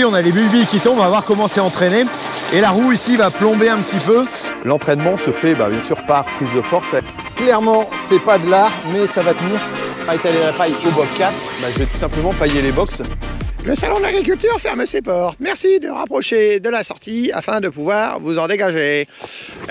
On a les bulbilles qui tombent, on va voir comment c'est entraîné. Et la roue ici va plomber un petit peu. L'entraînement se fait bien sûr par prise de force. Clairement, c'est pas de l'art, mais ça va tenir. On va étaler la paille au Bobcat. Je vais tout simplement pailler les box. Le salon de l'agriculture ferme ses portes. Merci de rapprocher de la sortie afin de pouvoir vous en dégager.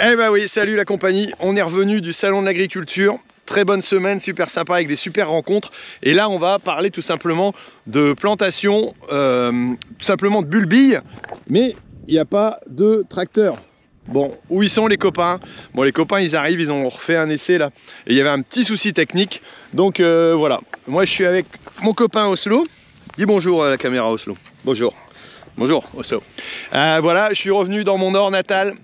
Eh ben oui, salut la compagnie. On est revenu du salon de l'agriculture. Très bonne semaine, super sympa avec des super rencontres. Et là, on va parler tout simplement de plantation, tout simplement de bulbilles. Mais il n'y a pas de tracteur. Bon, où ils sont les copains? Bon, les copains, ils arrivent, ils ont refait un essai là. Et il y avait un petit souci technique. Donc voilà, moi je suis avec mon copain Oslo. Dis bonjour à la caméra Oslo. Bonjour. Bonjour Oslo. Voilà, je suis revenu dans mon nord natal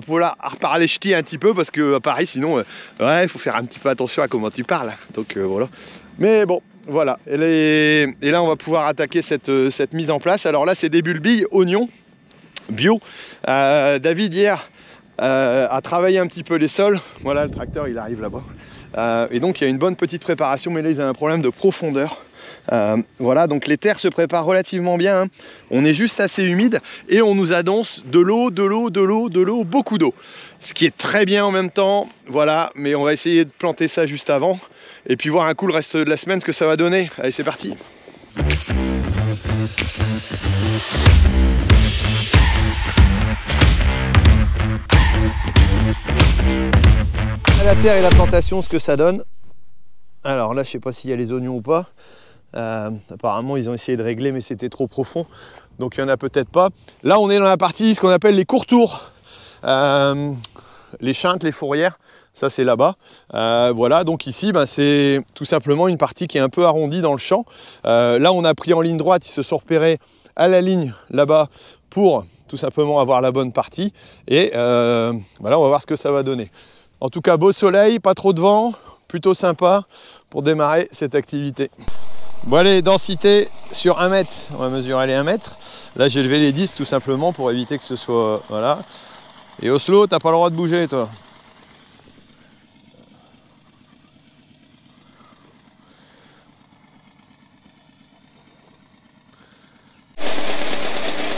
pour reparler ch'ti un petit peu parce que à Paris sinon ouais, il faut faire un petit peu attention à comment tu parles. Donc voilà. Mais bon, voilà. Et là on va pouvoir attaquer cette mise en place. Alors là c'est des bulbilles oignons bio. David hier a travaillé un petit peu les sols. Voilà, le tracteur il arrive là-bas. Et donc il y a une bonne petite préparation, mais là ils ont un problème de profondeur. Voilà, donc les terres se préparent relativement bien, hein. On est juste assez humide et on nous annonce de l'eau, beaucoup d'eau. Ce qui est très bien en même temps, voilà, mais on va essayer de planter ça juste avant et puis voir un coup le reste de la semaine ce que ça va donner. Allez, c'est parti. La terre et la plantation, ce que ça donne. Alors là, je sais pas s'il y a les oignons ou pas. Apparemment ils ont essayé de régler mais c'était trop profond, donc il n'y en a peut-être pas. Là on est dans la partie ce qu'on appelle les courtours, les chintes, les fourrières, ça c'est là-bas. Voilà, donc ici c'est tout simplement une partie qui est un peu arrondie dans le champ. Là on a pris en ligne droite, ils se sont repérés à la ligne là-bas pour tout simplement avoir la bonne partie. Et voilà, on va voir ce que ça va donner. En tout cas, beau soleil, pas trop de vent, plutôt sympa pour démarrer cette activité. Bon allez, densité sur 1 mètre, on va mesurer les 1 mètre. Là j'ai levé les 10 tout simplement pour éviter que ce soit... Voilà. Et Oslo, t'as pas le droit de bouger toi.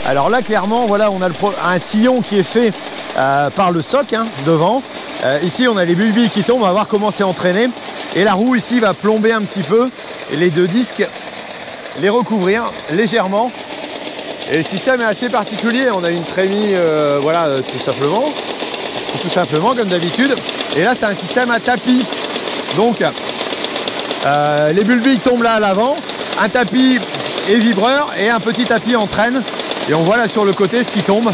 Alors là clairement, voilà, on a un sillon qui est fait par le soc hein, devant. Ici on a les bulbilles qui tombent, on va voir comment c'est entraîné. Et la roue ici va plomber un petit peu. Et les deux disques, les recouvrir légèrement. Et le système est assez particulier. On a une trémie, voilà, tout simplement comme d'habitude. Et là c'est un système à tapis. Donc les bulbilles tombent là à l'avant, un tapis et vibreur et un petit tapis entraîne. Et on voit là sur le côté ce qui tombe.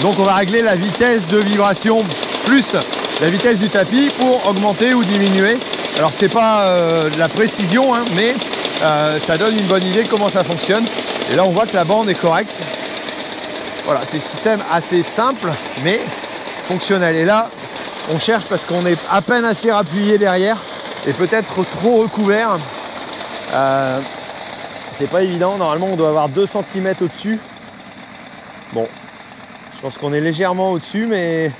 Donc on va régler la vitesse de vibration plus la vitesse du tapis pour augmenter ou diminuer. Alors c'est pas de la précision, hein, mais ça donne une bonne idée de comment ça fonctionne. Et là on voit que la bande est correcte. Voilà, c'est un système assez simple, mais fonctionnel. Et là, on cherche parce qu'on est à peine assez rappuyé derrière et peut-être trop recouvert. C'est pas évident, normalement on doit avoir 2 cm au-dessus. Bon, je pense qu'on est légèrement au-dessus, mais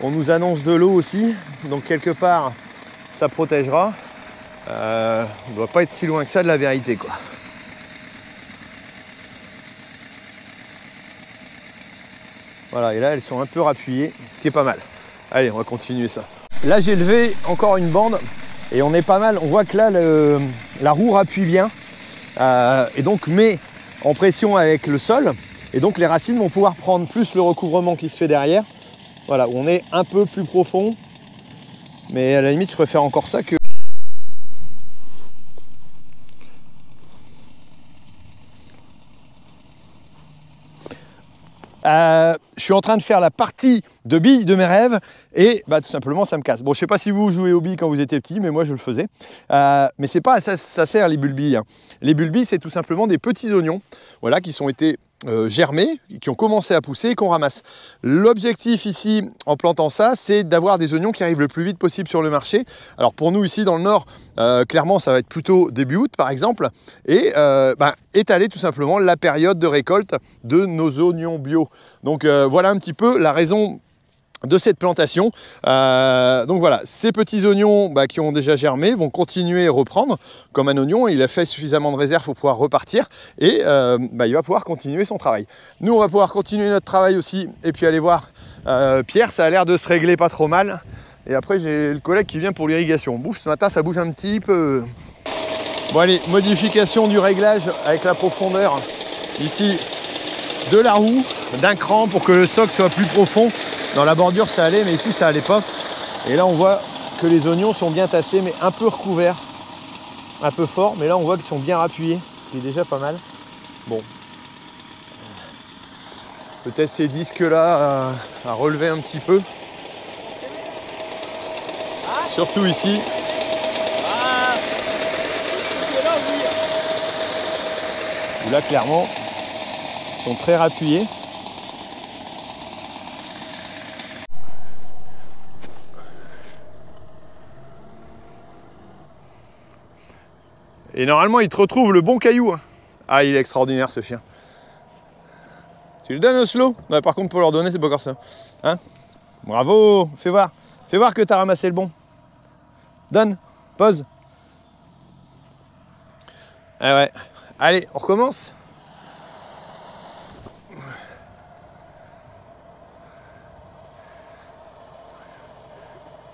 on nous annonce de l'eau aussi, donc quelque part ça protégera. On ne doit pas être si loin que ça de la vérité, quoi. Voilà, et là elles sont un peu rappuyées, ce qui est pas mal. Allez, on va continuer ça. Là j'ai levé encore une bande et on est pas mal. On voit que là la roue rappuie bien et donc met en pression avec le sol. Et donc les racines vont pouvoir prendre plus le recouvrement qui se fait derrière. Voilà, où on est un peu plus profond. Mais à la limite, je préfère encore ça que... je suis en train de faire la partie de billes de mes rêves et tout simplement ça me casse. Bon, je sais pas si vous jouez aux billes quand vous étiez petit, mais moi je le faisais. Mais c'est pas à ça sert les bulbilles, hein. Les bulbilles, c'est tout simplement des petits oignons, voilà, qui sont été germés, qui ont commencé à pousser et qu'on ramasse. L'objectif ici en plantant ça, c'est d'avoir des oignons qui arrivent le plus vite possible sur le marché. Alors pour nous ici dans le nord, clairement ça va être plutôt début août par exemple, et étaler tout simplement la période de récolte de nos oignons bio. Donc voilà un petit peu la raison de cette plantation. Donc voilà, ces petits oignons qui ont déjà germé vont continuer à reprendre comme un oignon. Il a fait suffisamment de réserve pour pouvoir repartir et il va pouvoir continuer son travail. Nous, on va pouvoir continuer notre travail aussi et puis aller voir Pierre. Ça a l'air de se régler pas trop mal. Et après, j'ai le collègue qui vient pour l'irrigation. Bouge, ce matin, ça bouge un petit peu. Bon allez, modification du réglage avec la profondeur ici de la roue, d'un cran pour que le soc soit plus profond. Dans la bordure ça allait, mais ici ça allait pas. Et là on voit que les oignons sont bien tassés, mais un peu recouverts, un peu fort. Mais là on voit qu'ils sont bien appuyés, ce qui est déjà pas mal. Bon, peut-être ces disques-là à relever un petit peu. Surtout ici. Où là clairement ils sont très rappuyés. Et normalement, il te retrouve le bon caillou. Ah, il est extraordinaire ce chien. Tu le donnes au slow? Ouais, par contre, pour leur donner, c'est pas encore ça. Hein? Bravo, fais voir. Fais voir que tu as ramassé le bon. Donne, pose. Ah ouais. Allez, on recommence.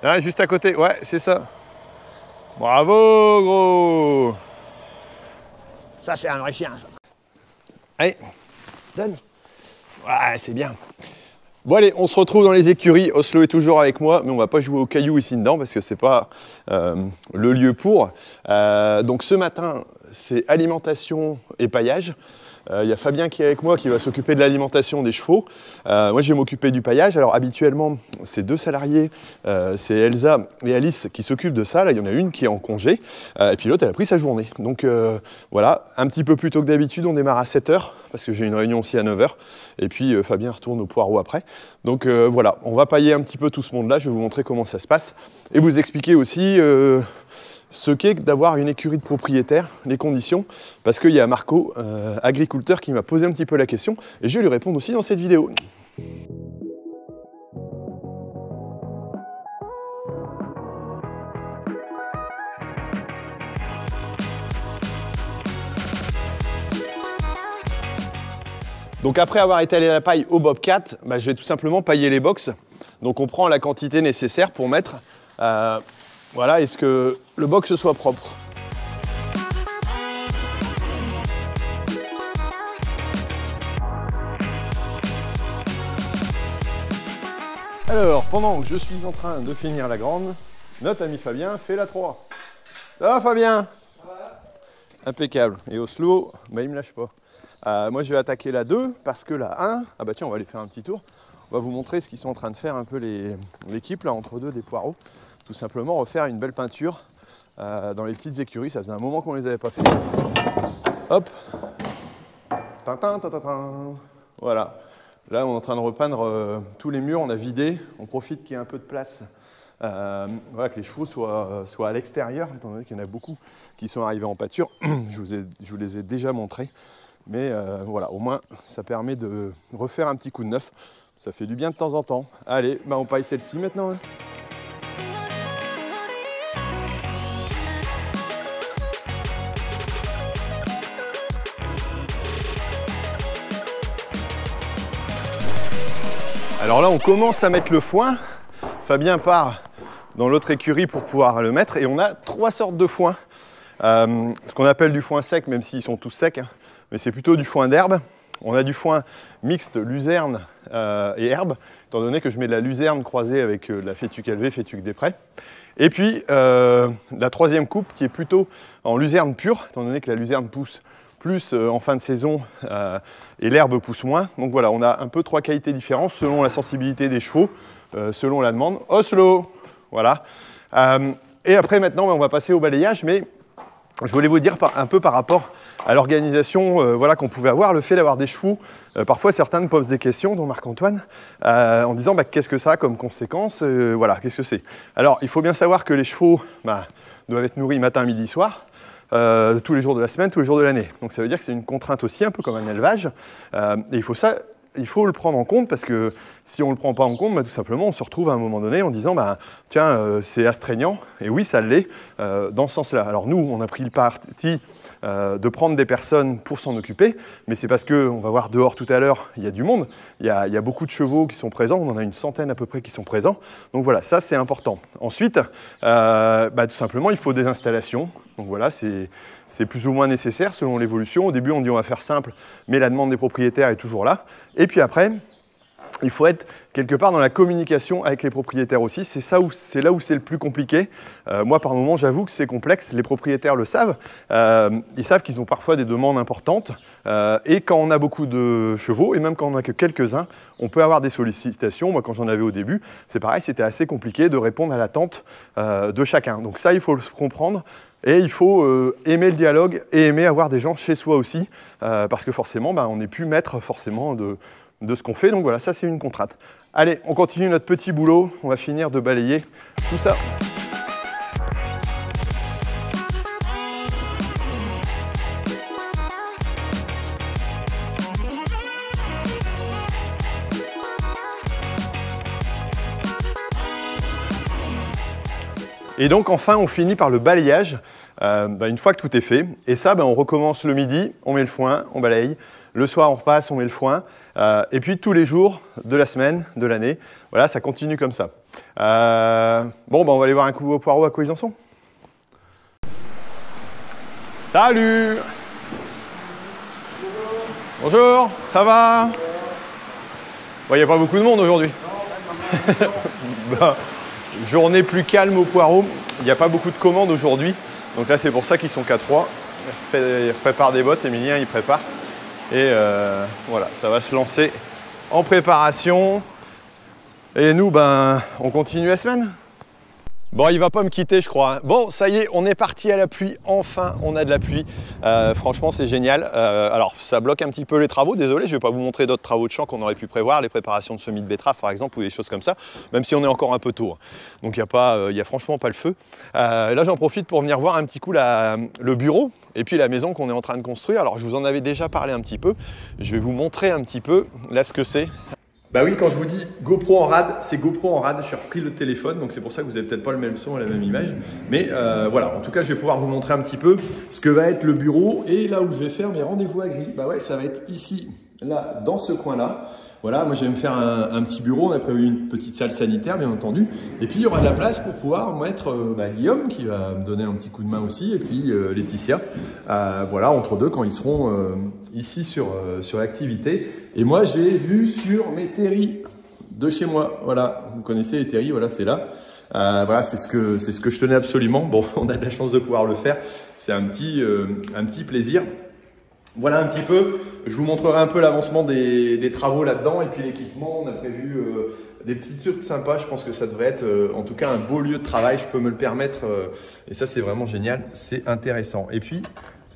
Ah, juste à côté, ouais, c'est ça. Bravo, gros. Ça, c'est un vrai chien, ça. Allez, donne. Ouais, c'est bien. Bon allez, on se retrouve dans les écuries. Oslo est toujours avec moi, mais on va pas jouer au caillou ici dedans parce que c'est pas le lieu pour. Donc ce matin, c'est alimentation et paillage. Il y a Fabien qui est avec moi qui va s'occuper de l'alimentation des chevaux. Moi, je vais m'occuper du paillage. Alors habituellement, c'est 2 salariés. C'est Elsa et Alice qui s'occupent de ça. Là, il y en a une qui est en congé. Et puis l'autre, elle a pris sa journée. Donc voilà, un petit peu plus tôt que d'habitude, on démarre à 7 h parce que j'ai une réunion aussi à 9 h. Et puis Fabien retourne au poireau après. Donc voilà, on va pailler un petit peu tout ce monde-là. Je vais vous montrer comment ça se passe. Et vous expliquer aussi ce qu'est d'avoir une écurie de propriétaire, les conditions, parce qu'il y a Marco, agriculteur, qui m'a posé un petit peu la question, et je vais lui répondre aussi dans cette vidéo. Donc après avoir étalé la paille au Bobcat, je vais tout simplement pailler les box. Donc on prend la quantité nécessaire pour mettre... voilà, est-ce que le box soit propre? Alors, pendant que je suis en train de finir la grande, notre ami Fabien fait la 3. Ça va Fabien? Ça va. Impeccable. Et Oslo, il me lâche pas. Moi je vais attaquer la 2 parce que la 1, ah bah tiens on va aller faire un petit tour. On va vous montrer ce qu'ils sont en train de faire un peu l'équipe là entre deux des poireaux. Tout simplement refaire une belle peinture dans les petites écuries. Ça faisait un moment qu'on ne les avait pas fait. Hop. Tintin, tintin. Voilà. Là, on est en train de repeindre tous les murs. On a vidé. On profite qu'il y ait un peu de place. Voilà, que les chevaux soient à l'extérieur, étant donné qu'il y en a beaucoup qui sont arrivés en pâture. Je vous les ai déjà montrés. Mais voilà, au moins, ça permet de refaire un petit coup de neuf. Ça fait du bien de temps en temps. Allez, on paille celle-ci maintenant. Hein. Alors là, on commence à mettre le foin. Fabien part dans l'autre écurie pour pouvoir le mettre. Et on a 3 sortes de foin. Ce qu'on appelle du foin sec, même s'ils sont tous secs. Hein, mais c'est plutôt du foin d'herbe. On a du foin mixte luzerne et herbe, étant donné que je mets de la luzerne croisée avec de la fétuque élevée, fétuque des prés. Et puis la troisième coupe qui est plutôt en luzerne pure, étant donné que la luzerne pousse plus en fin de saison et l'herbe pousse moins. Donc voilà, on a un peu 3 qualités différentes selon la sensibilité des chevaux, selon la demande. Oslo, voilà. Et après maintenant, on va passer au balayage, mais je voulais vous dire un peu par rapport à l'organisation voilà, qu'on pouvait avoir, le fait d'avoir des chevaux. Parfois, certains me posent des questions, dont Marc-Antoine, en disant qu'est-ce que ça a comme conséquence, voilà, qu'est-ce que c'est. Alors, il faut bien savoir que les chevaux doivent être nourris matin, midi, soir. Tous les jours de la semaine, tous les jours de l'année. Donc ça veut dire que c'est une contrainte aussi, un peu comme un élevage. Et il faut ça il faut le prendre en compte parce que si on ne le prend pas en compte, bah, tout simplement, on se retrouve à un moment donné en disant bah, tiens, c'est astreignant. Et oui, ça l'est dans ce sens-là. Alors nous, on a pris le parti de prendre des personnes pour s'en occuper, mais c'est parce qu'on va voir dehors tout à l'heure, il y a du monde, il y a beaucoup de chevaux qui sont présents, on en a une centaine à peu près qui sont présents. Donc voilà, ça c'est important. Ensuite, bah, tout simplement, il faut des installations. Donc voilà, c'est plus ou moins nécessaire selon l'évolution. Au début, on dit on va faire simple, mais la demande des propriétaires est toujours là. Et puis après, il faut être quelque part dans la communication avec les propriétaires aussi. C'est là où c'est le plus compliqué. Moi, par moment, j'avoue que c'est complexe. Les propriétaires le savent. Ils savent qu'ils ont parfois des demandes importantes. Et quand on a beaucoup de chevaux, et même quand on n'a que quelques-uns, on peut avoir des sollicitations. Moi, quand j'en avais au début, c'est pareil, c'était assez compliqué de répondre à l'attente de chacun. Donc ça, il faut le comprendre. Et il faut aimer le dialogue et aimer avoir des gens chez soi aussi. Parce que forcément, bah, on n'est plus maître forcément de ce qu'on fait. Donc voilà, ça c'est une contrainte. Allez, on continue notre petit boulot. On va finir de balayer tout ça. Et donc enfin, on finit par le balayage. Une fois que tout est fait. Et ça, on recommence le midi, on met le foin, on balaye. Le soir, on repasse, on met le foin. Et puis tous les jours de la semaine, de l'année, voilà, ça continue comme ça. On va aller voir un coup au poireau à quoi ils en sont. Salut! Bonjour, ça va? Il n'y a pas beaucoup de monde aujourd'hui. Journée plus calme au poireau. Il n'y a pas beaucoup de commandes aujourd'hui. Donc là, c'est pour ça qu'ils sont qu'à 3. Ils préparent des bottes, Emilien, il prépare. Et voilà, ça va se lancer en préparation. Et nous, on continue la semaine. Bon, il va pas me quitter, je crois. Bon, ça y est, on est parti à la pluie. Enfin, on a de la pluie. Franchement, c'est génial. Alors, ça bloque un petit peu les travaux. Désolé, je vais pas vous montrer d'autres travaux de champ qu'on aurait pu prévoir, les préparations de semis de betterave, par exemple, ou des choses comme ça, même si on est encore un peu tôt. Donc, il y a franchement pas le feu. Là, j'en profite pour venir voir un petit coup le bureau et puis la maison qu'on est en train de construire. Alors, je vous en avais déjà parlé un petit peu. Je vais vous montrer un petit peu là ce que c'est. Bah oui, quand je vous dis GoPro en rad, c'est GoPro en rad. J'ai repris le téléphone, donc c'est pour ça que vous n'avez peut-être pas le même son et la même image. Mais voilà, en tout cas, je vais pouvoir vous montrer un petit peu ce que va être le bureau et là où je vais faire mes rendez-vous à gris. Bah ouais, ça va être ici, là, dans ce coin-là. Voilà, moi je vais me faire un petit bureau, on a prévu une petite salle sanitaire bien entendu. Et puis il y aura de la place pour pouvoir mettre Guillaume qui va me donner un petit coup de main aussi, et puis Laetitia, voilà, entre deux quand ils seront ici sur l'activité. Et moi j'ai vu sur mes terris de chez moi, voilà, vous connaissez les terris, voilà c'est là. Voilà, c'est ce que je tenais absolument. Bon, on a de la chance de pouvoir le faire, c'est un petit plaisir. Voilà un petit peu, je vous montrerai un peu l'avancement des travaux là-dedans et puis l'équipement. On a prévu des petits trucs sympas, je pense que ça devrait être en tout cas un beau lieu de travail, je peux me le permettre et ça c'est vraiment génial, c'est intéressant. Et puis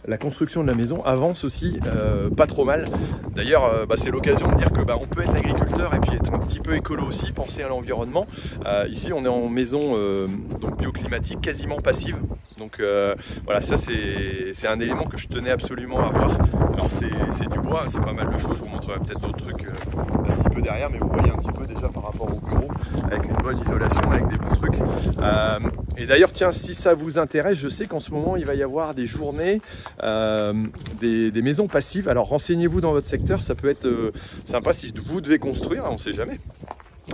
la construction de la maison avance aussi pas trop mal. D'ailleurs, c'est l'occasion de dire que on peut être agriculteur et puis être un petit peu écolo aussi, penser à l'environnement. Ici, on est en maison donc bioclimatique, quasiment passive. Donc voilà, ça c'est un élément que je tenais absolument à voir. Alors c'est du bois, c'est pas mal de choses. Je vous montrerai peut-être d'autres trucs un petit peu derrière, mais vous voyez un petit peu déjà par rapport au bureau, avec une bonne isolation, avec des bons trucs. Et d'ailleurs, tiens, si ça vous intéresse, je sais qu'en ce moment, il va y avoir des journées, des maisons passives. Alors renseignez-vous dans votre secteur, ça peut être sympa si vous devez construire, on ne sait jamais.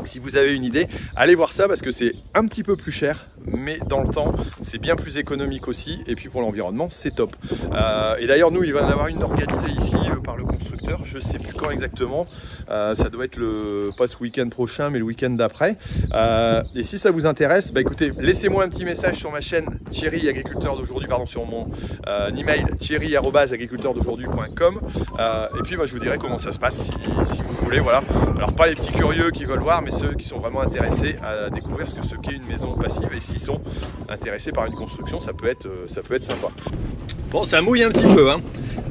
Si vous avez une idée, allez voir ça parce que c'est un petit peu plus cher, mais dans le temps, c'est bien plus économique aussi. Et puis pour l'environnement, c'est top. Et d'ailleurs, nous, il va y en avoir une organisée ici par le constructeur. Je ne sais plus quand exactement. Ça doit être pas ce week-end prochain, mais le week-end d'après. Et si ça vous intéresse, écoutez, laissez-moi un petit message sur ma chaîne Thierry Agriculteur d'aujourd'hui, pardon, sur mon email thierry@agriculteurdaujourd'hui.com. Et puis, je vous dirai comment ça se passe si vous voulez. Voilà. Alors, pas les petits curieux qui veulent voir, mais ceux qui sont vraiment intéressés à découvrir ce qu'est une maison passive, et s'ils sont intéressés par une construction, ça peut être sympa. Bon, ça mouille un petit peu, hein.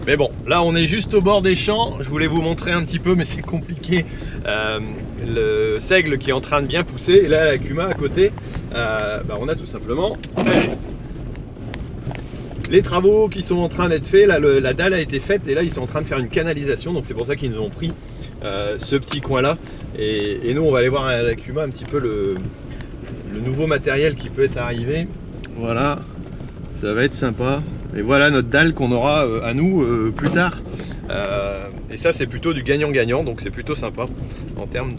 Mais bon, là on est juste au bord des champs. Je voulais vous montrer un petit peu, mais c'est compliqué. Le seigle qui est en train de bien pousser, et là la cuma à côté, on a tout simplement les travaux qui sont en train d'être faits, là la dalle a été faite et là ils sont en train de faire une canalisation, donc c'est pour ça qu'ils nous ont pris ce petit coin là et nous on va aller voir à l'Akuma un petit peu le nouveau matériel qui peut être arrivé. Voilà, ça va être sympa. Et voilà notre dalle qu'on aura à nous plus tard. Et ça c'est plutôt du gagnant-gagnant, donc c'est plutôt sympa en termes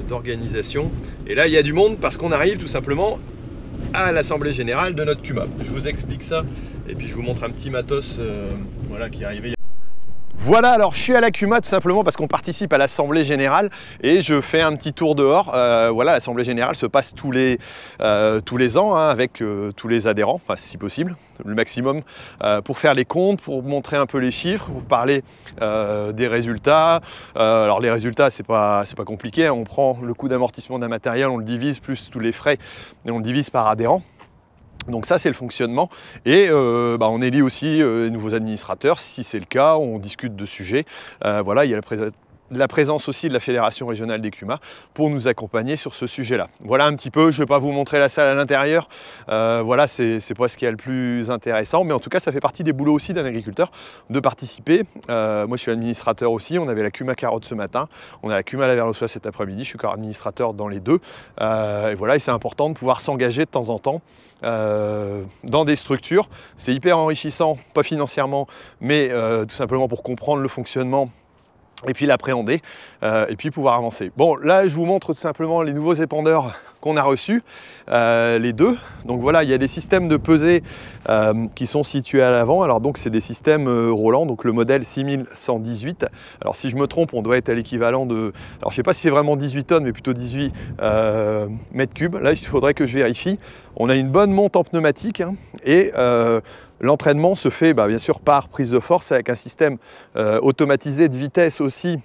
d'organisation. Et là il y a du monde parce qu'on arrive tout simplement à l'assemblée générale de notre Kuma. Je vous explique ça et puis je vous montre un petit matos voilà, qui est arrivé. Voilà, alors je suis à l'Akuma tout simplement parce qu'on participe à l'Assemblée Générale et je fais un petit tour dehors. Voilà, l'Assemblée Générale se passe tous les ans hein, avec tous les adhérents, enfin, si possible, le maximum, pour faire les comptes, pour montrer un peu les chiffres, pour parler des résultats. Alors les résultats, c'est pas compliqué, hein. On prend le coût d'amortissement d'un matériel, on le divise plus tous les frais et on le divise par adhérent. Donc ça c'est le fonctionnement et on élit aussi les nouveaux administrateurs si c'est le cas, on discute de sujets. Voilà, il y a la présence aussi de la Fédération Régionale des Kuma pour nous accompagner sur ce sujet-là. Voilà un petit peu, je ne vais pas vous montrer la salle à l'intérieur, voilà, c'est pas ce qui est le plus intéressant, mais en tout cas ça fait partie des boulots aussi d'un agriculteur de participer. Moi je suis administrateur aussi, on avait la Kuma carotte ce matin, on a la Kuma Lavernois cet après-midi, je suis encore administrateur dans les deux. Et voilà, et c'est important de pouvoir s'engager de temps en temps dans des structures. C'est hyper enrichissant, pas financièrement, mais tout simplement pour comprendre le fonctionnement et puis l'appréhender et puis pouvoir avancer. Bon, là je vous montre tout simplement les nouveaux épandeurs qu'on a reçus, les deux. Donc voilà, il y a des systèmes de pesée qui sont situés à l'avant. Alors donc c'est des systèmes Roland, donc le modèle 6118. Alors si je me trompe, on doit être à l'équivalent de, alors je sais pas si c'est vraiment 18 tonnes, mais plutôt 18 mètres cubes. Là il faudrait que je vérifie. On a une bonne monte en pneumatique hein, et l'entraînement se fait bien sûr par prise de force avec un système automatisé de vitesse aussi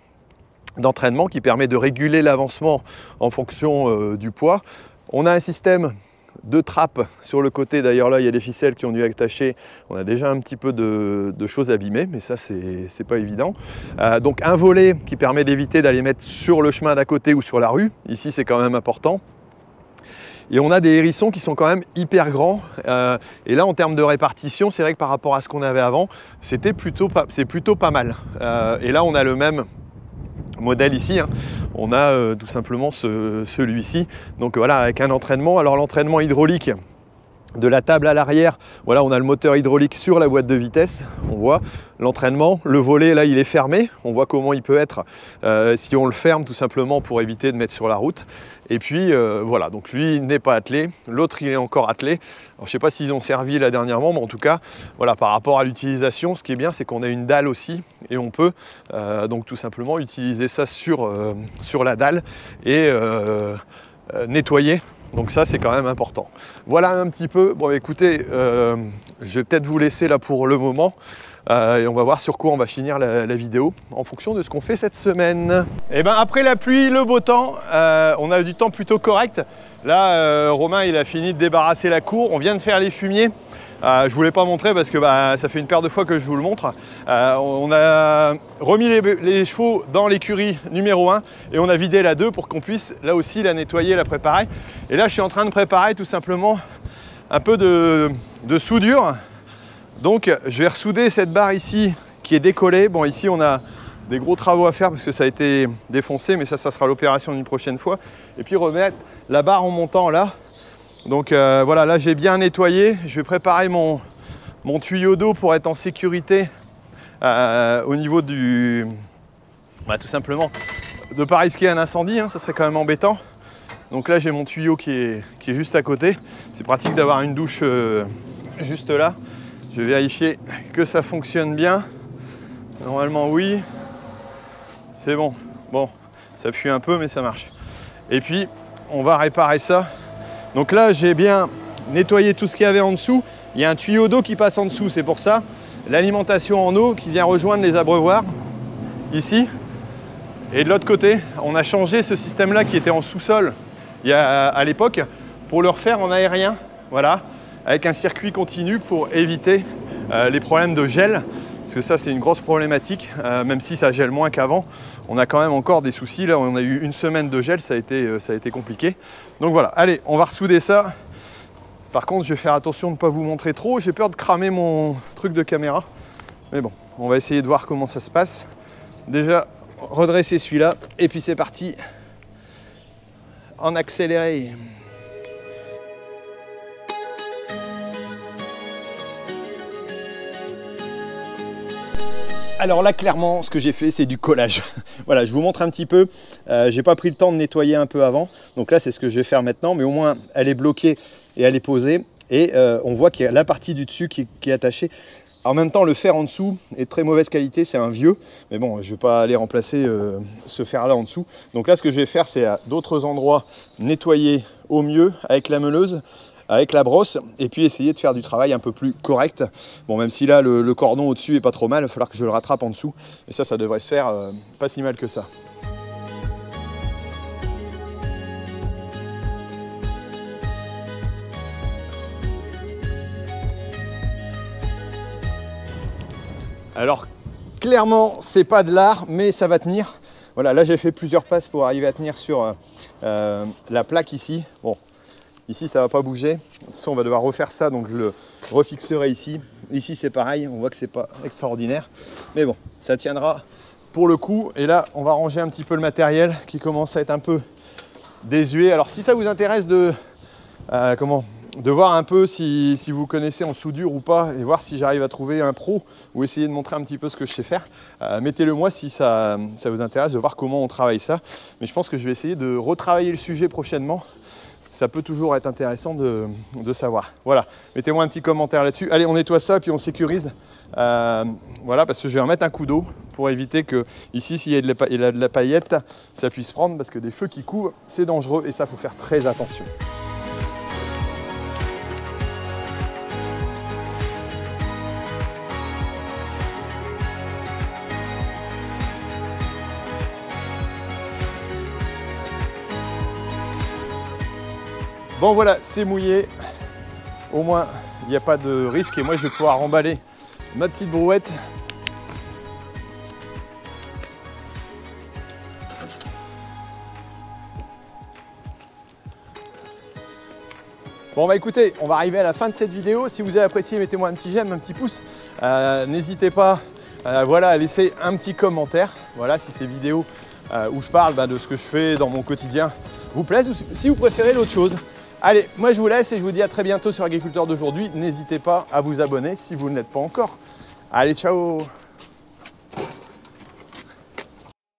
d'entraînement qui permet de réguler l'avancement en fonction du poids. On a un système de trappe sur le côté, d'ailleurs là il y a des ficelles qui ont dû attacher, on a déjà un petit peu de choses abîmées, mais ça c'est pas évident. Donc un volet qui permet d'éviter d'aller mettre sur le chemin d'à côté ou sur la rue, ici c'est quand même important. Et on a des hérissons qui sont quand même hyper grands. Et là, en termes de répartition, c'est vrai que par rapport à ce qu'on avait avant, c'est plutôt pas mal. Et là, on a le même modèle ici. Hein. On a tout simplement celui-ci. Donc voilà, avec un entraînement. Alors l'entraînement hydraulique de la table à l'arrière, voilà, on a le moteur hydraulique sur la boîte de vitesse. On voit l'entraînement. Le volet, là, il est fermé. On voit comment il peut être si on le ferme tout simplement pour éviter de mettre sur la route. Et puis voilà, donc lui il n'est pas attelé, l'autre il est encore attelé. Alors, je ne sais pas s'ils ont servi là dernièrement, mais en tout cas, voilà, par rapport à l'utilisation, ce qui est bien, c'est qu'on a une dalle aussi et on peut donc tout simplement utiliser ça sur la dalle et nettoyer. Donc ça c'est quand même important. Voilà un petit peu. Bon écoutez, je vais peut-être vous laisser là pour le moment. Et on va voir sur quoi on va finir la vidéo en fonction de ce qu'on fait cette semaine. Et ben après la pluie, le beau temps, on a du temps plutôt correct. Là, Romain il a fini de débarrasser la cour. On vient de faire les fumiers. Je voulais pas montrer parce que ça fait une paire de fois que je vous le montre. On a remis les chevaux dans l'écurie numéro 1 et on a vidé la 2 pour qu'on puisse là aussi la nettoyer, la préparer. Et là je suis en train de préparer tout simplement un peu de soudure. Donc je vais ressouder cette barre ici qui est décollée. Bon ici on a des gros travaux à faire parce que ça a été défoncé, mais ça sera l'opération d'une prochaine fois. Et puis remettre la barre en montant là. Donc voilà, là j'ai bien nettoyé. Je vais préparer mon tuyau d'eau pour être en sécurité au niveau du... tout simplement, de ne pas risquer un incendie, hein, ça serait quand même embêtant. Donc là j'ai mon tuyau qui est juste à côté. C'est pratique d'avoir une douche juste là. Je vais vérifier que ça fonctionne bien. Normalement oui. C'est bon. Bon, ça fuit un peu mais ça marche. Et puis on va réparer ça. Donc là j'ai bien nettoyé tout ce qu'il y avait en dessous. Il y a un tuyau d'eau qui passe en dessous, c'est pour ça. L'alimentation en eau qui vient rejoindre les abreuvoirs ici. Et de l'autre côté, on a changé ce système-là qui était en sous-sol à l'époque pour le refaire en aérien. Voilà. Avec un circuit continu pour éviter les problèmes de gel, parce que ça c'est une grosse problématique, même si ça gèle moins qu'avant, on a quand même encore des soucis. Là on a eu une semaine de gel, ça a été compliqué. Donc voilà, allez, on va ressouder ça Par contre, je vais faire attention de ne pas vous montrer trop. J'ai peur de cramer mon truc de caméra. Mais bon, on va essayer de voir comment ça se passe. Déjà, redresser celui-là. Et puis c'est parti. En accéléré. Alors là, clairement, ce que j'ai fait, c'est du collage. Voilà, je vous montre un petit peu. J'ai pas pris le temps de nettoyer un peu avant. Donc là, c'est ce que je vais faire maintenant. Mais au moins, elle est bloquée et elle est posée. Et on voit qu'il y a la partie du dessus qui est attachée. En même temps, le fer en dessous est de très mauvaise qualité. C'est un vieux. Mais bon, je ne vais pas aller remplacer ce fer-là en dessous. Donc là, ce que je vais faire, c'est à d'autres endroits nettoyer au mieux avec la meuleuse, avec la brosse, et puis essayer de faire du travail un peu plus correct. Bon, même si là le cordon au dessus est pas trop mal, il va falloir que je le rattrape en dessous, et ça devrait se faire pas si mal que ça. Alors clairement c'est pas de l'art, mais ça va tenir. Voilà, là j'ai fait plusieurs passes pour arriver à tenir sur la plaque ici. Bon, ici ça va pas bouger, de toute façon on va devoir refaire ça, donc je le refixerai ici. Ici c'est pareil, on voit que c'est pas extraordinaire, mais bon, ça tiendra pour le coup. Et là on va ranger un petit peu le matériel qui commence à être un peu désuet. Alors si ça vous intéresse de voir un peu si vous connaissez en soudure ou pas, et voir si j'arrive à trouver un pro ou essayer de montrer un petit peu ce que je sais faire, mettez-le moi si ça vous intéresse de voir comment on travaille ça. Mais je pense que je vais essayer de retravailler le sujet prochainement. Ça peut toujours être intéressant de savoir. Voilà, mettez-moi un petit commentaire là-dessus. Allez, on nettoie ça, puis on sécurise. Voilà, parce que je vais en mettre un coup d'eau pour éviter que, ici, s'il y a de la paillette, ça puisse prendre, parce que des feux qui couvrent, c'est dangereux, et ça, faut faire très attention. Bon voilà, c'est mouillé, au moins il n'y a pas de risque, et moi je vais pouvoir remballer ma petite brouette. Bon bah écoutez, on va arriver à la fin de cette vidéo. Si vous avez apprécié, mettez-moi un petit j'aime, un petit pouce. N'hésitez pas voilà, à laisser un petit commentaire. Voilà, si ces vidéos où je parle de ce que je fais dans mon quotidien vous plaisent, ou si vous préférez l'autre chose. Allez, moi je vous laisse et je vous dis à très bientôt sur Agriculteur d'aujourd'hui. N'hésitez pas à vous abonner si vous ne l'êtes pas encore. Allez, ciao!